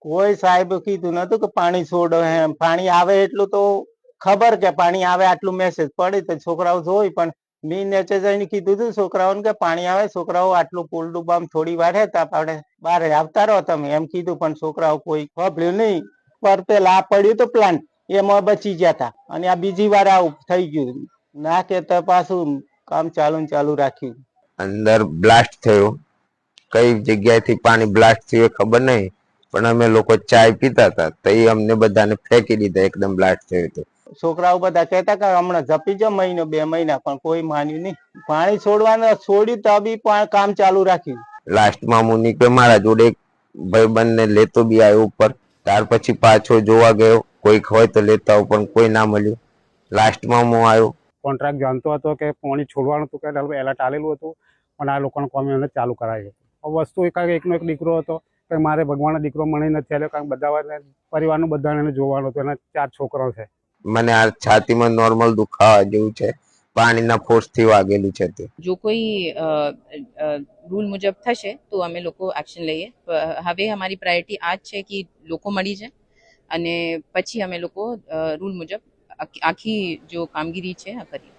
કોઈ સાહેબ કીધું નતું કે પાણી છોડો એમ. પાણી આવે એટલું તો ખબર કે પાણી આવે આટલું મેસેજ પડી તો છોકરાઓ જોઈ, પણ મી નીચે જઈને કીધું હતું છોકરાઓને કે પાણી આવે, છોકરાઓ આટલું પુલ ડૂબામ થોડી વાર હતા આપણે બહાર આવતા રહો તમે એમ કીધું, પણ છોકરાઓ કોઈ ખબર્યું નહીં. પર પેલા આ પડ્યું તો પ્લાન્ટ એમાં બચી ગયા હતા, અને આ બીજી વાર આવું થઈ ગયું. ના કેતા પાછું કામ ચાલુ રાખ્યું. અંદર બ્લાસ્ટ થયું. કઈ જગ્યાએથી પાણી બ્લાસ્ટ થયું એ ખબર નહીં, પણ અમે લોકો ચાય પીતા હતા તો એ અમને બધાને ફેંકી દીધા એકદમ બ્લાસ્ટ થયું હતું. છોકરાઓ બધા કહેતા કે હમણાં જપી જાઓ મહિનો 2 મહિના, પણ કોઈ માન્યું નહીં. પાણી છોડ્યું તો બી પણ કામ ચાલુ રાખ્યું. લાસ્ટમાં હું નીકળ્યો, મારા જોડે એક ભાઈબંધને લેતો બી આવ્યો ઉપર. ત્યાર પછી પાછો જોવા ગયો કોઈક હોય તો લેતા આવું, પણ કોઈ ના મળ્યું. લાસ્ટમાં હું આવ્યો. કોન્ટ્રાક્ટ જાણતો હતો કે પાણી છોડવાનું હતું કે એલર્ટ આલેલું હતું, પણ આ લોકોનું કામ એમને ચાલુ કરાવ્યું. વસ્તુ એકનો એક દીકરો હતો કે મારે ભગવાનનો દીકરો મને નથી આવ્યો, કારણ કે બધા પરિવારનું બધાને જોવાનું હતું. એના 4 છોકરાઓ છે. મને આ છાતીમાં નોર્મલ દુખાવા જેવું છે, પાણીના ફોર્સથી વાગેલું છે. તે જો કોઈ રૂલ મુજબ થશે તો અમે લોકો એક્શન લઈએ. હવે અમારી પ્રાયોરિટી આ જ છે કે લોકો મળી જાય, અને પછી અમે લોકો રૂલ મુજબ આખી જો કામગીરી છે આ કરીએ.